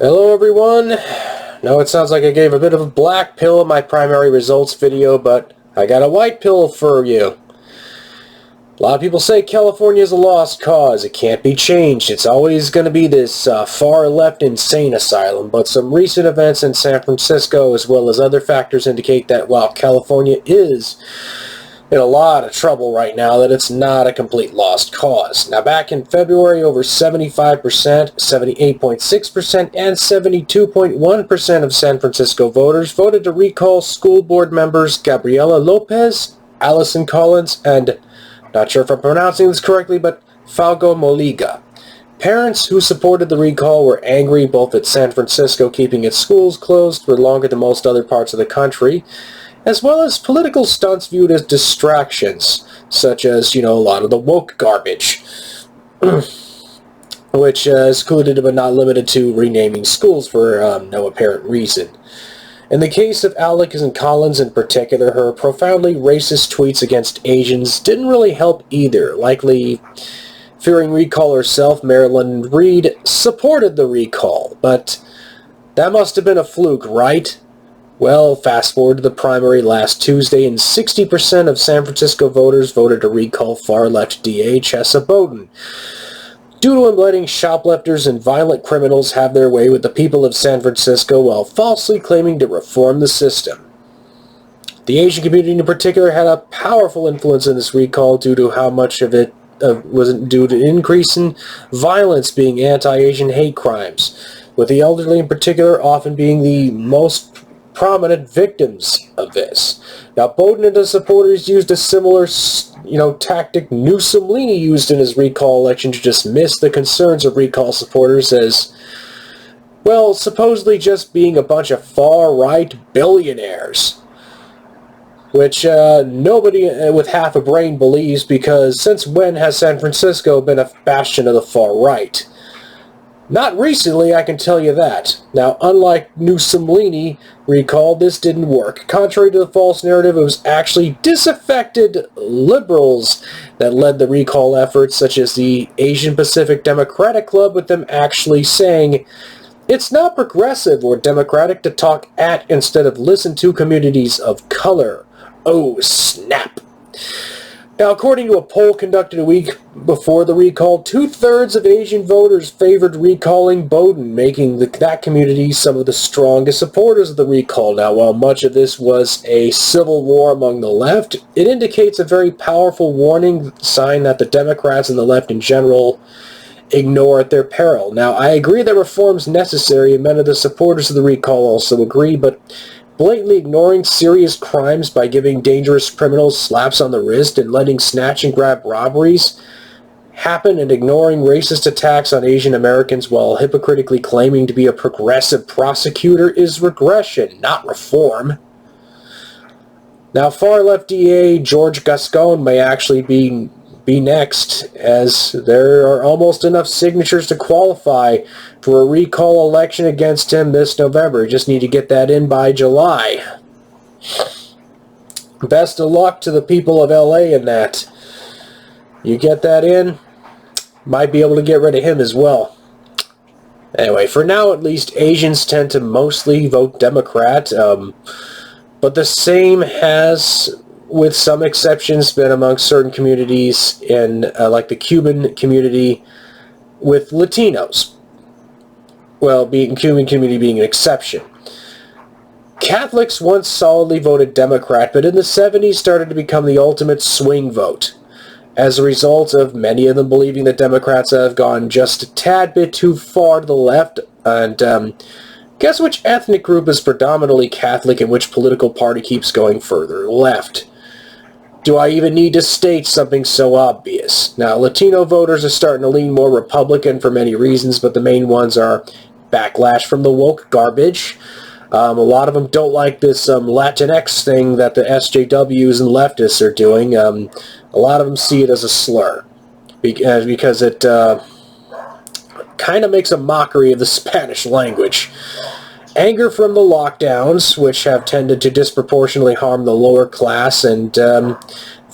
Hello everyone. Now it sounds like I gave a bit of a black pill in my primary results video, but I got a white pill for you. A lot of people say California is a lost cause. It can't be changed. It's always going to be this far-left insane asylum. But some recent events in San Francisco, as well as other factors, indicate that while California is in a lot of trouble right now, that it's not a complete lost cause. Now, back in February, over 75%, 78.6%, and 72.1% of San Francisco voters voted to recall school board members Gabriela Lopez, Allison Collins, and, not sure if I'm pronouncing this correctly, but Falgo Moliga. Parents who supported the recall were angry both at San Francisco keeping its schools closed for longer than most other parts of the country, as well as political stunts viewed as distractions, such as, a lot of the woke garbage, which is included but not limited to renaming schools for no apparent reason. In the case of Allison Collins in particular, her profoundly racist tweets against Asians didn't really help either. Likely fearing recall herself, Marilyn Reed supported the recall, but that must have been a fluke, right? Well, fast forward to the primary last Tuesday, and 60% of San Francisco voters voted to recall far-left DA Chesa Boudin, due to him letting shoplifters and violent criminals have their way with the people of San Francisco while falsely claiming to reform the system. The Asian community in particular had a powerful influence in this recall due to how much of it was due to increase in violence being anti-Asian hate crimes, with the elderly in particular often being the most prominent victims of this. Now, Boudin and his supporters used a similar, tactic Mussolini used in his recall election to dismiss the concerns of recall supporters as, well, supposedly just being a bunch of far-right billionaires, which nobody with half a brain believes, because since when has San Francisco been a bastion of the far right? Not recently, I can tell you that. Now, unlike Mussolini recall, this didn't work. Contrary to the false narrative, it was actually disaffected liberals that led the recall efforts, such as the Asian Pacific Democratic Club, with them actually saying, "It's not progressive or democratic to talk at instead of listen to communities of color." Oh, snap. Now, according to a poll conducted a week before the recall, 2/3 of Asian voters favored recalling Boudin, making that community some of the strongest supporters of the recall. Now, while much of this was a civil war among the left, it indicates a very powerful warning sign that the Democrats and the left in general ignore at their peril. Now, I agree that reform is necessary, and many of the supporters of the recall also agree, but blatantly ignoring serious crimes by giving dangerous criminals slaps on the wrist and letting snatch and grab robberies happen and ignoring racist attacks on Asian Americans while hypocritically claiming to be a progressive prosecutor is regression, not reform. Now, far-left DA George Gascon may actually be next, as there are almost enough signatures to qualify for a recall election against him this November. You just need to get that in by July. Best of luck to the people of LA in that. You get that in, might be able to get rid of him as well. Anyway, for now at least, Asians tend to mostly vote Democrat, but the same has, with some exceptions, been among certain communities in, like the Cuban community, with Latinos. Well, Cuban community being an exception. Catholics once solidly voted Democrat, but in the 70s started to become the ultimate swing vote, as a result of many of them believing that Democrats have gone just a tad bit too far to the left. And guess which ethnic group is predominantly Catholic and which political party keeps going further left? Do I even need to state something so obvious? Now, Latino voters are starting to lean more Republican for many reasons, but the main ones are backlash from the woke garbage. A lot of them don't like this Latinx thing that the SJWs and leftists are doing. A lot of them see it as a slur because it kind of makes a mockery of the Spanish language. Anger from the lockdowns, which have tended to disproportionately harm the lower class, and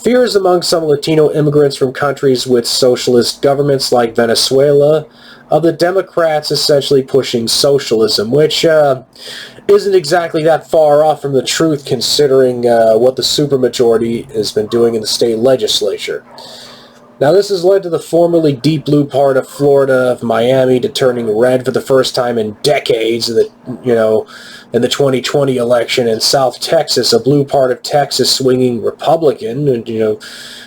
fears among some Latino immigrants from countries with socialist governments like Venezuela, of the Democrats essentially pushing socialism, which isn't exactly that far off from the truth considering what the supermajority has been doing in the state legislature. Now, this has led to the formerly deep blue part of Florida, of Miami, to turning red for the first time in decades, in the 2020 election, and South Texas, a blue part of Texas, swinging Republican, and,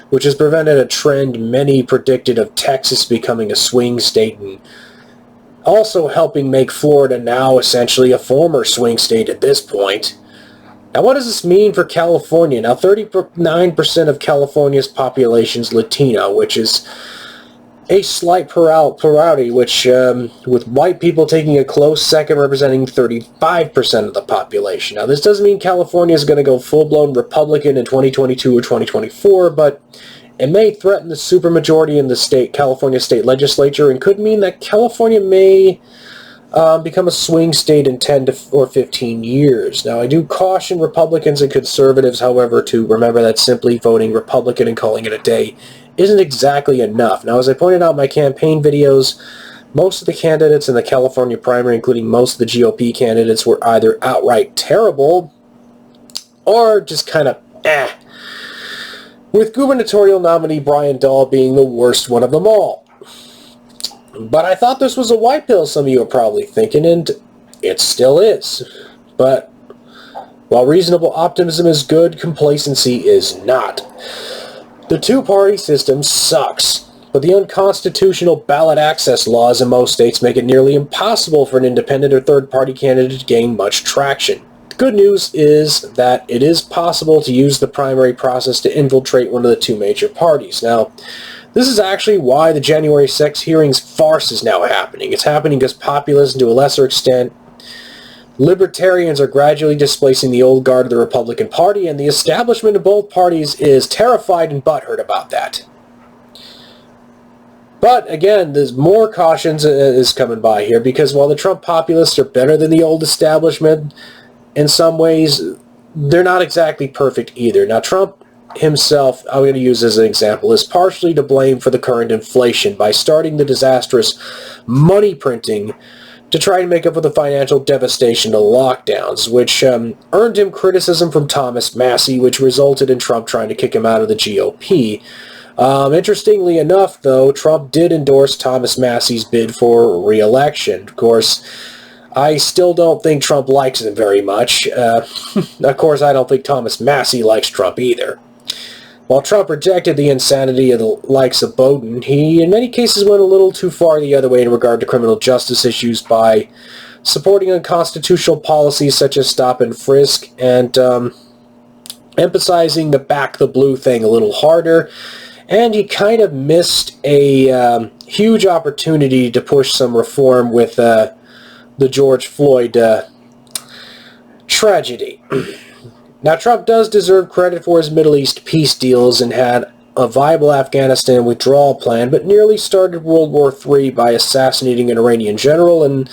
which has prevented a trend many predicted of Texas becoming a swing state, and also helping make Florida now essentially a former swing state at this point. Now, what does this mean for California? Now, 39% of California's population is Latino, which is a slight plurality, which, with white people taking a close second, representing 35% of the population. Now, this doesn't mean California is going to go full-blown Republican in 2022 or 2024, but it may threaten the supermajority in the California state legislature, and could mean that California may become a swing state in 10 or 15 years. Now, I do caution Republicans and conservatives, however, to remember that simply voting Republican and calling it a day isn't exactly enough. Now, as I pointed out in my campaign videos, most of the candidates in the California primary, including most of the GOP candidates, were either outright terrible or just kind of with gubernatorial nominee Brian Dahl being the worst one of them all. But I thought this was a white pill, some of you are probably thinking, and it still is. But while reasonable optimism is good, complacency is not. The two-party system sucks, but the unconstitutional ballot access laws in most states make it nearly impossible for an independent or third-party candidate to gain much traction. The good news is that it is possible to use the primary process to infiltrate one of the two major parties. Now, this is actually why the January 6th hearings farce is now happening. It's happening because populists, and to a lesser extent, libertarians are gradually displacing the old guard of the Republican Party, and the establishment of both parties is terrified and butthurt about that. But, again, there's more cautions is coming by here, because while the Trump populists are better than the old establishment, in some ways, they're not exactly perfect either. Now, Trump himself, I'm going to use as an example, is partially to blame for the current inflation by starting the disastrous money printing to try and make up for the financial devastation of lockdowns, which earned him criticism from Thomas Massie, which resulted in Trump trying to kick him out of the GOP. Interestingly enough, though, Trump did endorse Thomas Massie's bid for re-election. Of course, I still don't think Trump likes him very much. Of course, I don't think Thomas Massie likes Trump either. While Trump rejected the insanity of the likes of Boudin, he in many cases went a little too far the other way in regard to criminal justice issues by supporting unconstitutional policies such as stop and frisk, and emphasizing the back the blue thing a little harder. And he kind of missed a huge opportunity to push some reform with the George Floyd tragedy. Now, Trump does deserve credit for his Middle East peace deals and had a viable Afghanistan withdrawal plan, but nearly started World War III by assassinating an Iranian general, and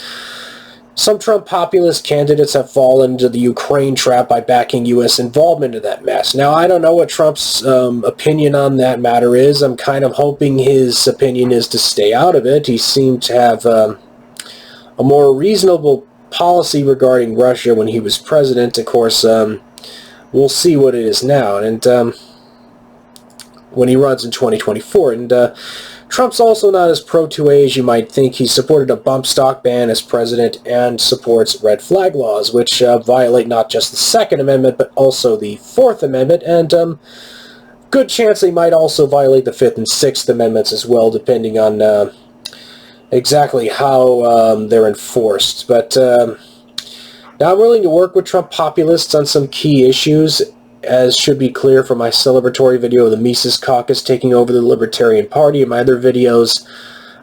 some Trump populist candidates have fallen into the Ukraine trap by backing U.S. involvement in that mess. Now, I don't know what Trump's opinion on that matter is. I'm kind of hoping his opinion is to stay out of it. He seemed to have a more reasonable policy regarding Russia when he was president. Of course, we'll see what it is now, and when he runs in 2024. And Trump's also not as pro-2A as you might think. He supported a bump stock ban as president and supports red flag laws, which violate not just the Second Amendment, but also the Fourth Amendment, and good chance they might also violate the Fifth and Sixth Amendments as well, depending on exactly how they're enforced. But now, I'm willing to work with Trump populists on some key issues, as should be clear from my celebratory video of the Mises Caucus taking over the Libertarian Party and my other videos.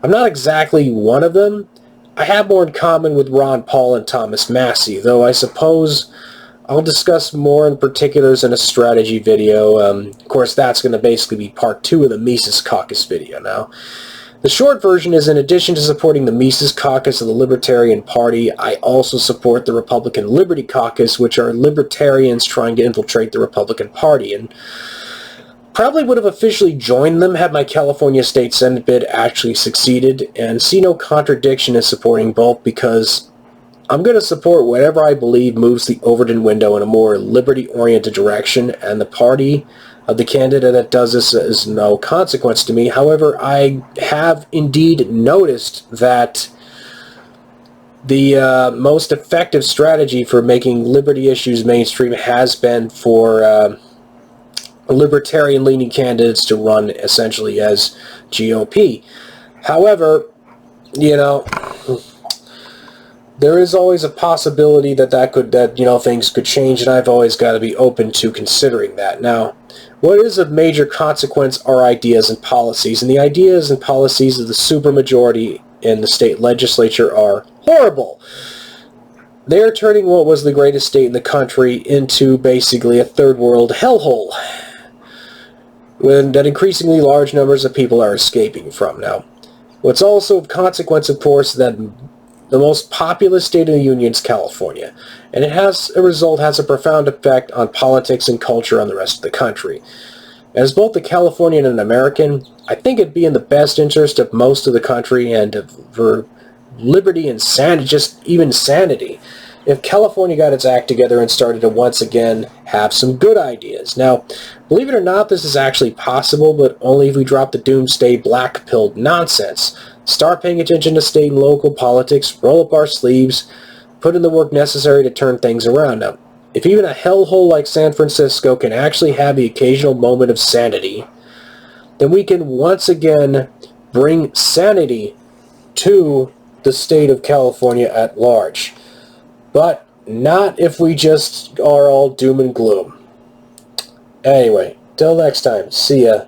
I'm not exactly one of them. I have more in common with Ron Paul and Thomas Massie, though I suppose I'll discuss more in particulars in a strategy video. Of course, that's going to basically be part 2 of the Mises Caucus video now. The short version is, in addition to supporting the Mises Caucus of the Libertarian Party, I also support the Republican Liberty Caucus, which are libertarians trying to infiltrate the Republican Party. And Probably would have officially joined them had my California State Senate bid actually succeeded, and see no contradiction in supporting both, because I'm going to support whatever I believe moves the Overton window in a more liberty-oriented direction, and the party of the candidate that does this is no consequence to me. However, I have indeed noticed that the most effective strategy for making liberty issues mainstream has been for libertarian-leaning candidates to run essentially as GOP. However, you know, there is always a possibility that things could change, and I've always got to be open to considering that. Now, what is of major consequence are ideas and policies, and the ideas and policies of the supermajority in the state legislature are horrible. They are turning what was the greatest state in the country into basically a third world hellhole that increasingly large numbers of people are escaping from. Now, what's also of consequence, of course, that the most populous state in the Union is California, and it has a profound effect on politics and culture on the rest of the country. As both a Californian and an American, I think it'd be in the best interest of most of the country and for liberty and sanity, just even sanity, if California got its act together and started to once again have some good ideas. Now, believe it or not, this is actually possible, but only if we drop the doomsday black-pilled nonsense. Start paying attention to state and local politics, roll up our sleeves, put in the work necessary to turn things around. Now, if even a hellhole like San Francisco can actually have the occasional moment of sanity, then we can once again bring sanity to the state of California at large. But not if we just are all doom and gloom. Anyway, till next time, see ya.